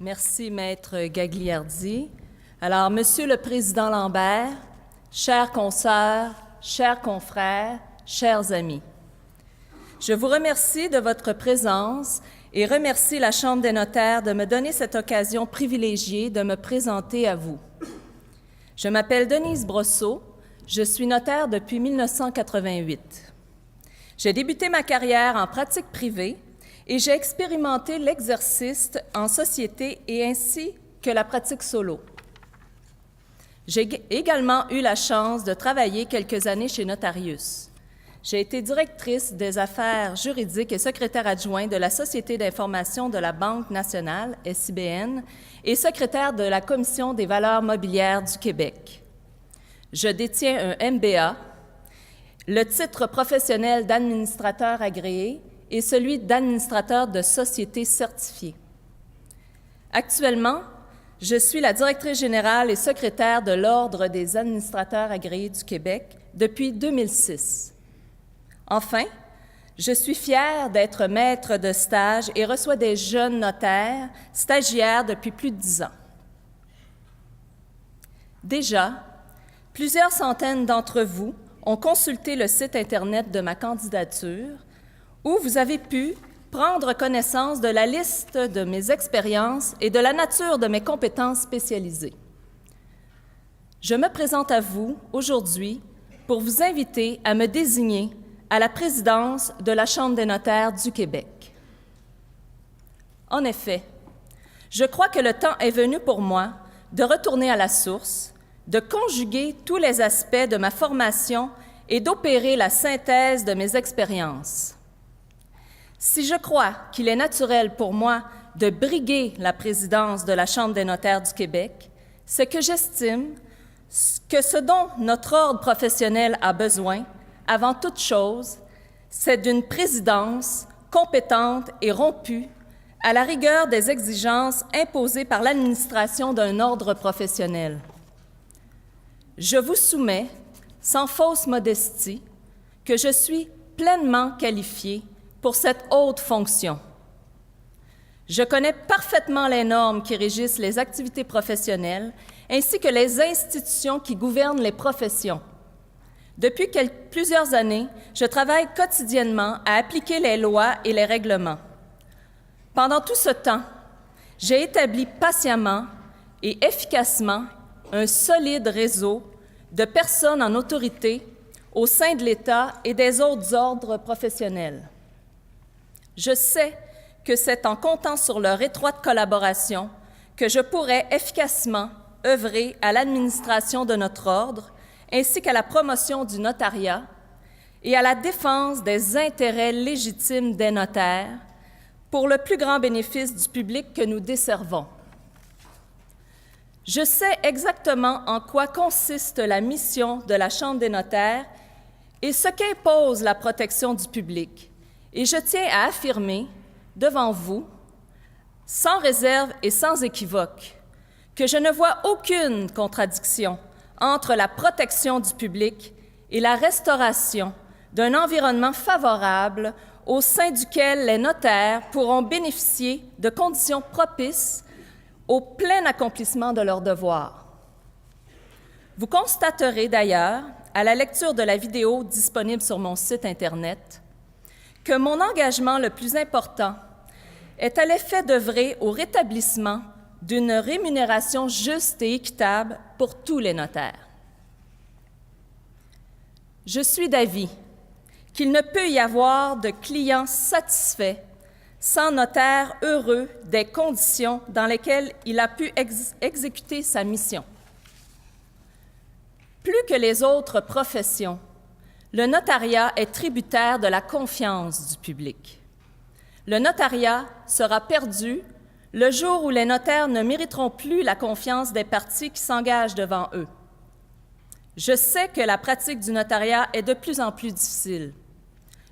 Merci, Maître Gagliardi. Alors, Monsieur le Président Lambert, chers consoeurs, chers confrères, chers amis, je vous remercie de votre présence et remercie la Chambre des notaires de me donner cette occasion privilégiée de me présenter à vous. Je m'appelle Denise Brosseau, je suis notaire depuis 1988. J'ai débuté ma carrière en pratique privée et j'ai expérimenté l'exercice en société et ainsi que la pratique solo. J'ai également eu la chance de travailler quelques années chez Notarius. J'ai été directrice des affaires juridiques et secrétaire adjoint de la Société d'information de la Banque nationale, SIBN, et secrétaire de la Commission des valeurs mobilières du Québec. Je détiens un MBA, le titre professionnel d'administrateur agréé et celui d'administrateur de société certifié. Actuellement, je suis la directrice générale et secrétaire de l'Ordre des administrateurs agréés du Québec depuis 2006. Enfin, je suis fière d'être maître de stage et reçois des jeunes notaires, stagiaires depuis plus de 10 ans. Déjà, plusieurs centaines d'entre vous ont consulté le site Internet de ma candidature où vous avez pu prendre connaissance de la liste de mes expériences et de la nature de mes compétences spécialisées. Je me présente à vous aujourd'hui pour vous inviter à me désigner à la présidence de la Chambre des notaires du Québec. En effet, je crois que le temps est venu pour moi de retourner à la source, de conjuguer tous les aspects de ma formation et d'opérer la synthèse de mes expériences. Si je crois qu'il est naturel pour moi de briguer la présidence de la Chambre des notaires du Québec, c'est que j'estime que ce dont notre ordre professionnel a besoin, avant toute chose, c'est d'une présidence compétente et rompue à la rigueur des exigences imposées par l'administration d'un ordre professionnel. Je vous soumets, sans fausse modestie, que je suis pleinement qualifiée pour cette haute fonction. Je connais parfaitement les normes qui régissent les activités professionnelles ainsi que les institutions qui gouvernent les professions. Depuis plusieurs années, je travaille quotidiennement à appliquer les lois et les règlements. Pendant tout ce temps, j'ai établi patiemment et efficacement un solide réseau de personnes en autorité au sein de l'État et des autres ordres professionnels. Je sais que c'est en comptant sur leur étroite collaboration que je pourrai efficacement œuvrer à l'administration de notre ordre, ainsi qu'à la promotion du notariat et à la défense des intérêts légitimes des notaires pour le plus grand bénéfice du public que nous desservons. Je sais exactement en quoi consiste la mission de la Chambre des notaires et ce qu'impose la protection du public. Et je tiens à affirmer devant vous, sans réserve et sans équivoque, que je ne vois aucune contradiction entre la protection du public et la restauration d'un environnement favorable au sein duquel les notaires pourront bénéficier de conditions propices au plein accomplissement de leurs devoirs. Vous constaterez d'ailleurs, à la lecture de la vidéo disponible sur mon site Internet, que mon engagement le plus important est à l'effet d'œuvrer au rétablissement d'une rémunération juste et équitable pour tous les notaires. Je suis d'avis qu'il ne peut y avoir de client satisfait sans notaire heureux des conditions dans lesquelles il a pu exécuter sa mission. Plus que les autres professions, le notariat est tributaire de la confiance du public. Le notariat sera perdu le jour où les notaires ne mériteront plus la confiance des parties qui s'engagent devant eux. Je sais que la pratique du notariat est de plus en plus difficile.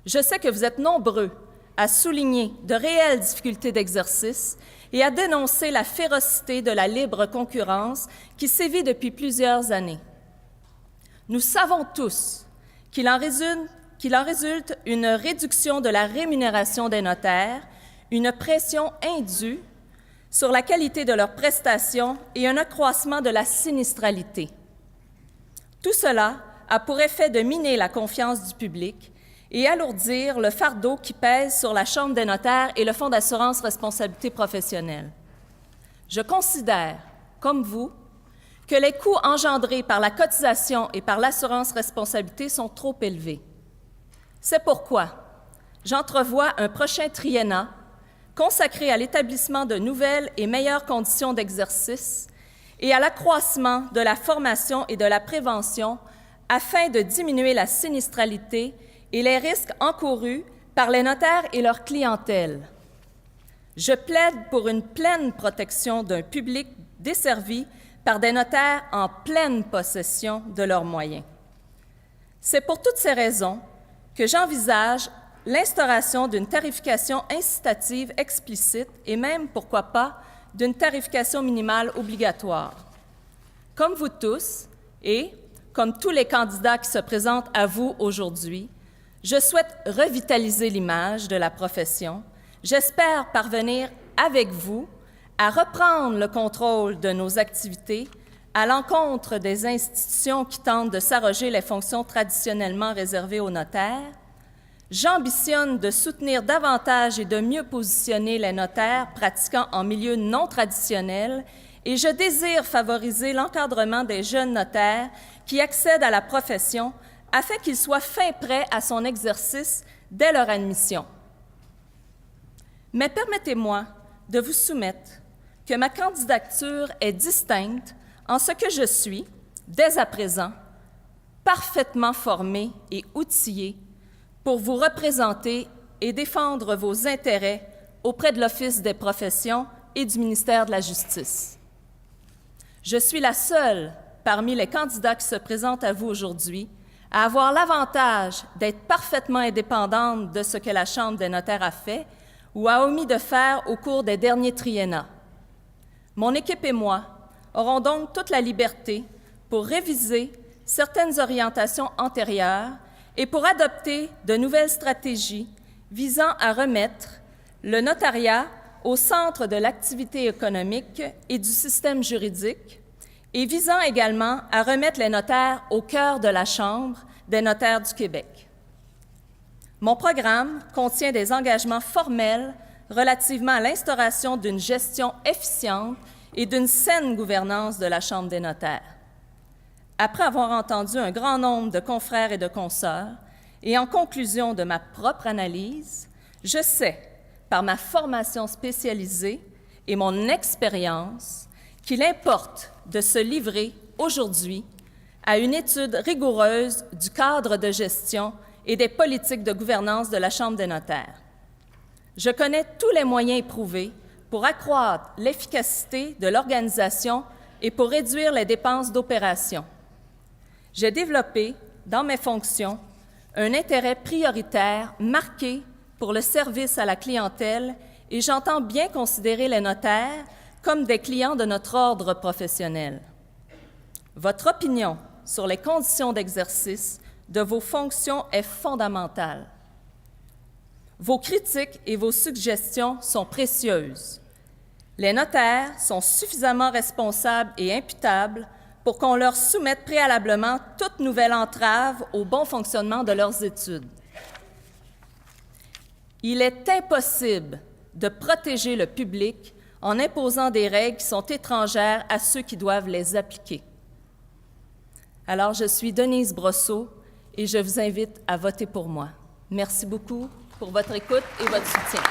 Je sais que vous êtes nombreux à souligner de réelles difficultés d'exercice et à dénoncer la férocité de la libre concurrence qui sévit depuis plusieurs années. Nous savons tous qu'il en résulte une réduction de la rémunération des notaires, une pression indue sur la qualité de leurs prestations et un accroissement de la sinistralité. Tout cela a pour effet de miner la confiance du public et alourdir le fardeau qui pèse sur la Chambre des notaires et le Fonds d'assurance responsabilité professionnelle. Je considère, comme vous, que les coûts engendrés par la cotisation et par l'assurance responsabilité sont trop élevés. C'est pourquoi j'entrevois un prochain triennat consacré à l'établissement de nouvelles et meilleures conditions d'exercice et à l'accroissement de la formation et de la prévention afin de diminuer la sinistralité et les risques encourus par les notaires et leur clientèle. Je plaide pour une pleine protection d'un public desservi par des notaires en pleine possession de leurs moyens. C'est pour toutes ces raisons que j'envisage l'instauration d'une tarification incitative explicite et même, pourquoi pas, d'une tarification minimale obligatoire. Comme vous tous, et comme tous les candidats qui se présentent à vous aujourd'hui, je souhaite revitaliser l'image de la profession. J'espère parvenir avec vous à reprendre le contrôle de nos activités à l'encontre des institutions qui tentent de s'arroger les fonctions traditionnellement réservées aux notaires. J'ambitionne de soutenir davantage et de mieux positionner les notaires pratiquant en milieu non traditionnel et je désire favoriser l'encadrement des jeunes notaires qui accèdent à la profession afin qu'ils soient fin prêts à son exercice dès leur admission. Mais permettez-moi de vous soumettre que ma candidature est distincte en ce que je suis, dès à présent, parfaitement formée et outillée pour vous représenter et défendre vos intérêts auprès de l'Office des professions et du ministère de la Justice. Je suis la seule parmi les candidats qui se présentent à vous aujourd'hui à avoir l'avantage d'être parfaitement indépendante de ce que la Chambre des notaires a fait ou a omis de faire au cours des derniers triennats. Mon équipe et moi aurons donc toute la liberté pour réviser certaines orientations antérieures et pour adopter de nouvelles stratégies visant à remettre le notariat au centre de l'activité économique et du système juridique et visant également à remettre les notaires au cœur de la Chambre des notaires du Québec. Mon programme contient des engagements formels relativement à l'instauration d'une gestion efficiente et d'une saine gouvernance de la Chambre des notaires. Après avoir entendu un grand nombre de confrères et de consoeurs, et en conclusion de ma propre analyse, je sais, par ma formation spécialisée et mon expérience, qu'il importe de se livrer aujourd'hui à une étude rigoureuse du cadre de gestion et des politiques de gouvernance de la Chambre des notaires. Je connais tous les moyens éprouvés pour accroître l'efficacité de l'organisation et pour réduire les dépenses d'opération. J'ai développé, dans mes fonctions, un intérêt prioritaire marqué pour le service à la clientèle et j'entends bien considérer les notaires comme des clients de notre ordre professionnel. Votre opinion sur les conditions d'exercice de vos fonctions est fondamentale. Vos critiques et vos suggestions sont précieuses. Les notaires sont suffisamment responsables et imputables pour qu'on leur soumette préalablement toute nouvelle entrave au bon fonctionnement de leurs études. Il est impossible de protéger le public en imposant des règles qui sont étrangères à ceux qui doivent les appliquer. Alors, je suis Denise Brosseau et je vous invite à voter pour moi. Merci beaucoup pour votre écoute et votre soutien.